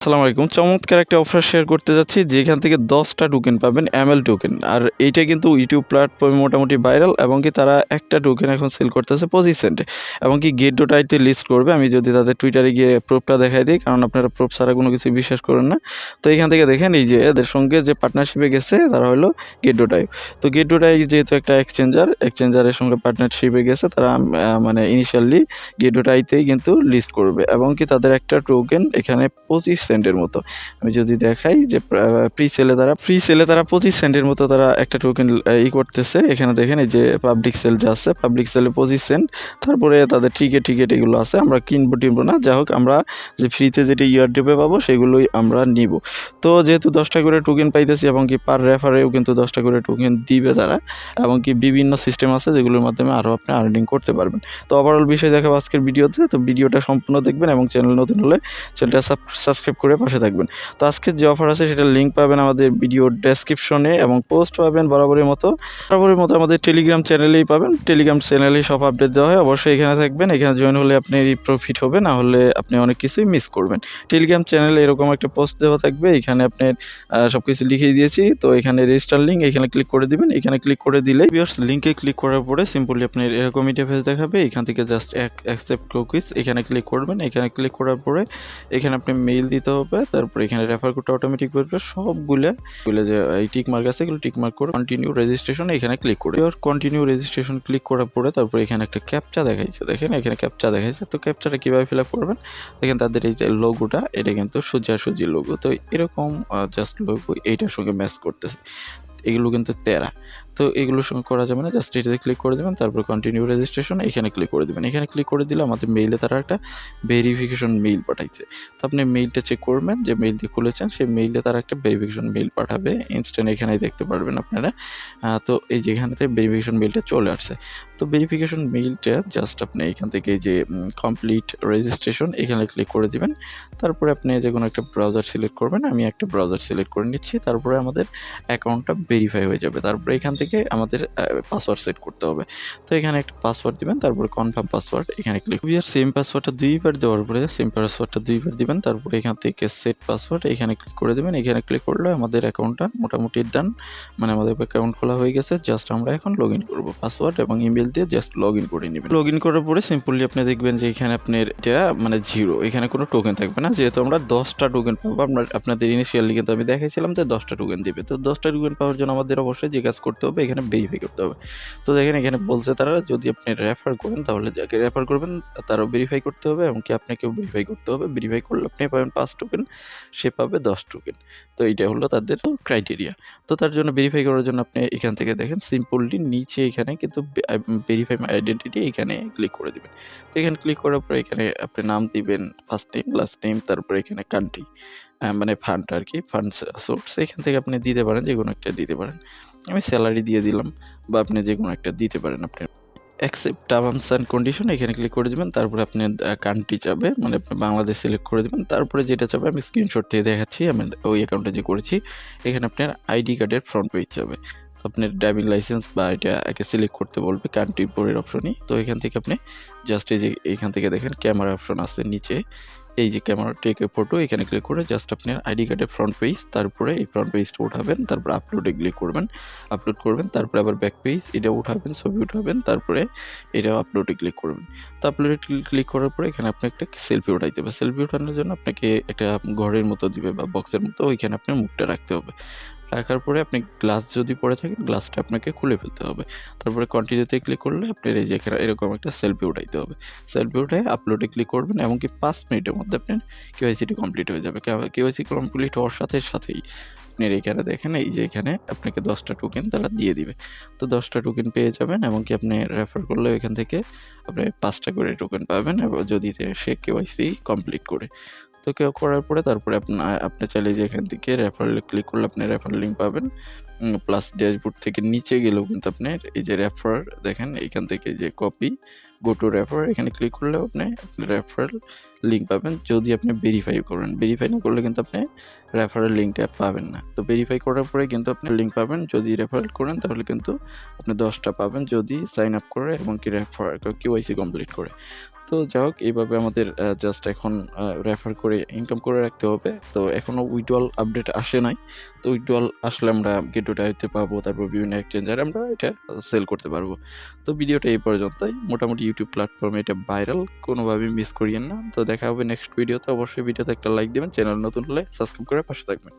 আসসালামু আলাইকুম। চমৎকার একটা অফার শেয়ার করতে যাচ্ছি যেখান থেকে 10টা টোকেন পাবেন ML টোকেন। আর এইটা কিন্তু ইউটিউব প্ল্যাটফর্মে মোটামুটি ভাইরাল এবং কি তারা একটা টোকেন এখন সেল করতেছে 25 সেন্টে এবং কি গেট.আইতে লিস্ট করবে। আমি যদি তাদের টুইটারে গিয়ে প্রুফটা দেখাই দিই, কারণ আপনারা প্রুফ ছাড়া কোনো কিছু বিশ্বাস করেন না। তো এখান থেকে দেখেন এই যে এদের সঙ্গে যে পার্টনারশিপে গেছে তারা হলো গেট.আই। তো গেট.আই যেহেতু একটা এক্সচেঞ্জারের সঙ্গে পার্টনারশিপে গেছে, তারা মানে ইনিশিয়ালি গেট.আইতেই কিন্তু লিস্ট করবে এবং কি তাদের একটা টোকেন এখানে 25 সেন্টের মতো। আমি যদি দেখাই যে প্রি সেলে তারা 25 সেন্টের মতো তারা একটা টোকেন করতেছে। এখানে দেখেন এই যে পাবলিক সেল যা আছে, পাবলিক সেলে 25 সেন্ট, তারপরে তাদের টিকেট এগুলো আছে। আমরা কিনবো না, যা হোক আমরা যে ফ্রিতে যেটা ইয়ারড্রপে পাবো সেগুলোই আমরা নিব। তো যেহেতু 10টা করে টোকেন পাইতেছি এবং কি পার রেফারেও কিন্তু 10টা করে টোকেন দিবে তারা, এবং কি বিভিন্ন সিস্টেম আছে যেগুলোর মাধ্যমে আরও আপনি আর্নিং করতে পারবেন। তো ওভারঅল বিষয় দেখাবো আজকের ভিডিওতে। তো ভিডিওটা সম্পূর্ণ দেখবেন এবং চ্যানেল নতুন হলে চ্যানেলটা সাবস্ক্রাইব করে পাশে থাকবেন। তো আজকের যে অফার আছে সেটার লিঙ্ক পাবেন আমাদের ভিডিওর ডেসক্রিপশনে এবং পোস্ট পাবেন বরাবরের মতো আমাদের টেলিগ্রাম চ্যানেলেই পাবেন। টেলিগ্রাম চ্যানেলেই সব আপডেট দেওয়া হয়। অবশ্যই এখানে থাকবেন, এখানে জয়েন হলে আপনার প্রফিট হবে, না হলে আপনি অনেক কিছুই মিস করবেন। টেলিগ্রাম চ্যানেলে এরকম একটা পোস্ট দেওয়া থাকবে, এখানে আপনার সব কিছু লিখিয়ে দিয়েছি। তো এখানে রেজিস্টার লিঙ্ক, এখানে ক্লিক করে দিবেন। এখানে ক্লিক করে দিলে লিঙ্কে ক্লিক করার পরে সিম্পলি আপনার এরকম ইন্টারফেস দেখাবে। এখান থেকে জাস্ট অ্যাকসেপ্ট কুকিজ এখানে ক্লিক করবেন। এখানে ক্লিক করার পরে এখানে আপনি মেইল দিতে হবে, তারপরে এখানে রেফার কোডটা অটোমেটিক করবে। সবগুলো যে এই টিক মার্ক আছে এগুলো টিক মার্ক করে কন্টিনিউ রেজিস্ট্রেশন এখানে ক্লিক করে কন্টিনিউ রেজিস্ট্রেশন ক্লিক করার পরে তারপরে এখানে একটা ক্যাপচা দেখাইছে, দেখেন এখানে ক্যাপচা দেখাইছে। তো ক্যাপচাটা কিভাবে ফিল আপ করবেন, দেখেন তাদের এই যে লোগোটা, এটা কিন্তু সোজাসুজি লোগো। তো এরকম জাস্ট লোগো এইটার সঙ্গে ম্যাচ করতেছে, এগুলো কিন্তু তেরা। তো এগুলোর সঙ্গে করা যাবে না, জাস্ট এটাতে ক্লিক করে দেবেন, তারপর কন্টিনিউ রেজিস্ট্রেশন এখানে ক্লিক করে দেবেন। এখানে ক্লিক করে দিলে আমাদের মেইলে তারা একটা ভেরিফিকেশন মেইল পাঠাইছে। তো আপনি মেইলটা চেক করবেন, যে মেইল দিয়ে খুলেছেন সেই মেইলে তারা একটা ভেরিফিকেশন মেইল পাঠাবে। ইনস্ট্যান্ট এখানেই দেখতে পারবেন আপনারা। তো এই যেখানেতে ভেরিফিকেশন মেইলটা চলে আসছে। তো ভেরিফিকেশন মেইলটা জাস্ট আপনি এখান থেকে এই যে কমপ্লিট রেজিস্ট্রেশন এখানে ক্লিক করে দিবেন। তারপরে আপনি যে কোনো একটা ব্রাউজার সিলেক্ট করবেন, আমি একটা ব্রাউজার সিলেক্ট করে নিচ্ছি। তারপরে আমাদের অ্যাকাউন্টটা ভেরিফাই হয়ে যাবে। তারপরে এখান থেকে আমাদের পাসওয়ার্ড সেট করতে হবে। তো এখানে একটা পাসওয়ার্ড দিবেন, তারপরে কনফার্ম পাসওয়ার্ড এখানে ক্লিক করবেন। সেম পাসওয়ার্ডটা দুইবার দেওয়ার পরে দিবেন, তারপরে এখান থেকে সেট পাসওয়ার্ড এখানে ক্লিক করে দিবেন। এখানে ক্লিক করলে আমাদের অ্যাকাউন্টটা মোটামুটি ডান, মানে আমাদের অ্যাকাউন্ট খোলা হয়ে গেছে। জাস্ট আমরা এখন লগ ইন করবো, পাসওয়ার্ড এবং ইমেল দিয়ে জাস্ট লগ ইন করে নেবেন। লগ ইন করার পরে সিম্পলি আপনি দেখবেন যে এখানে আপনার এটা মানে জিরো, এখানে কোনো টোকেন থাকবে না, যেহেতু আমরা 10টা টোকেন পাবো। আপনাদের ইনিশিয়ালি কিন্তু আমি দেখাইছিলাম যে 10টা টোকেন দিবে। তো 10টা টোকেন পাওয়ার জন্য আমাদের অবশ্যই যে কাজ করতে হবে, এখানে ভেরিফাই করতে হবে। তো দেখেন এখানে বলছে তারা যদি আপনি রেফার করেন তাহলে যাকে রেফার করবেন তারও ভেরিফাই করতে হবে, এবং কি আপনাকেও ভেরিফাই করতে হবে। ভেরিফাই করলে আপনি পাবেন 5 টোকেন, সে পাবে 10 টোকেন। তো এইটা হলো তাদের ক্রাইটেরিয়া। তো তার জন্য ভেরিফাই করার জন্য আপনি এখান থেকে দেখেন সিম্পলি নিচে এখানে কিন্তু ভেরিফাই মাই আইডেন্টিটি এখানে ক্লিক করে দিবেন। তো এখানে ক্লিক করার পরে এখানে আপনি নাম দিবেন, ফার্স্ট নেম লাস্ট নেম, তারপরে এখানে কান্ট্রি মানে ফান্ড আর কি, ফান্ড সোর্স এখান থেকে আপনি দিতে পারেন, যে কোনো একটা দিতে পারেন। আমি স্যালারি দিয়ে দিলাম, বা আপনি যে কোনো একটা দিতে পারেন। আপনি অ্যাকসেপ্ট টার্মস অ্যান্ড কন্ডিশন এখানে ক্লিক করে দিবেন। তারপরে আপনি কান্ট্রি চাবে, মানে আপনি বাংলাদেশ সিলেক্ট করে দিবেন। তারপরে যেটা চাবে আমি স্ক্রিনশট দিয়ে দেখাচ্ছি, আমি ওই অ্যাকাউন্টে যে করেছি। এখানে আপনার আইডি কার্ডের ফ্রন্ট পেজ যাবে, আপনার ড্রাইভিং লাইসেন্স বা এটা একে সিলেক্ট করতে বলবে কান্ট্রি পরের অপশনই। তো এখান থেকে আপনি জাস্ট এই যে এখান থেকে দেখেন ক্যামেরা অপশন আছে নিচে, এই যে ক্যামেরা টেক এ ফটো এখানে ক্লিক করে জাস্ট আপনার আইডি কার্ডের ফ্রন্ট পেজ, তারপরে এই ফ্রন্ট পেজটা উঠাবেন, তারপর আপলোডে ক্লিক করবেন, আপলোড করবেন, তারপরে আবার ব্যাক পেজ এটা উঠাবেন, ছবি উঠাবেন, তারপরে এটা আপলোডে ক্লিক করবেন। তো আপলোডে ক্লিক করার পরে এখানে আপনি একটা সেলফি উঠাইতে হবে। সেলফি উঠানোর জন্য আপনাকে একটা ঘরের মতো দিবে বা বক্সের মতো, ওইখানে আপনার মুখটা রাখতে হবে। রাখার পরে আপনি গ্লাস যদি পরে থাকেন গ্লাসটা আপনাকে খুলে ফেলতে হবে। তারপরে কন্টিনিউতে ক্লিক করলে আপনার এই যে এরকম একটা সেলফি উঠাইতে হবে। সেলফি উঠায় আপলোডে ক্লিক করবেন, এমনকি 5 মিনিটের মধ্যে আপনার কেওয়াইসিটি কমপ্লিট হয়ে যাবে। কেওয়াইসি কমপ্লিট হওয়ার সাথে সাথেই আপনার এখানে দেখেন এই যে এখানে আপনাকে 10টা টোকেন তারা দিয়ে দিবে। তো 10টা টোকেন পেয়ে যাবেন, এমনকি আপনি রেফার করলে এখান থেকে আপনি 5টা করে টোকেন পাবেন, এবং যদি সে কেওয়াইসি কমপ্লিট করে। তো কেউ করার পরে তারপরে আপনি চাইলে যে এখান থেকে রেফারেলে ক্লিক করলে আপনি রেফারেল লিঙ্ক পাবেন। প্লাস ড্যাশবোর্ড থেকে নিচে গেলেও কিন্তু আপনার এই যে রেফার দেখেন এখান থেকে যে কপি গো টু রেফার এখানে ক্লিক করলেও আপনি রেফারেল লিঙ্ক পাবেন, যদি আপনি ভেরিফাই করেন। ভেরিফাই না করলে কিন্তু আপনি রেফারেল লিঙ্কটা পাবেন না। তো ভেরিফাই করার পরে কিন্তু আপনি লিঙ্ক পাবেন, যদি রেফারেল করেন তাহলে কিন্তু আপনি 10টা পাবেন, যদি সাইন আপ করে এবং কি রেফার কেওয়াইসি কমপ্লিট করে। তো যাই হোক, এইভাবে আমাদের জাস্ট এখন রেফার করে ইনকাম করে রাখতে হবে। তো এখনো উইথড্রল আপডেট আসে নাই, তো উইথড্রল আসলে আমরা গেটটা হইতে পাবো, তারপর বিভিন্ন এক্সচেঞ্জারে আমরা এটা সেল করতে পারবো। তো ভিডিওটা এই পর্যন্তই। মোটামুটি ইউটিউব প্ল্যাটফর্মে এটা ভাইরাল, কোনোভাবেই মিস করিয়েন না। তো দেখা হবে নেক্সট ভিডিওতে। অবশ্যই ভিডিওতে একটা লাইক দিবেন, চ্যানেল নতুন হলে সাবস্ক্রাইব করে পাশে থাকবেন।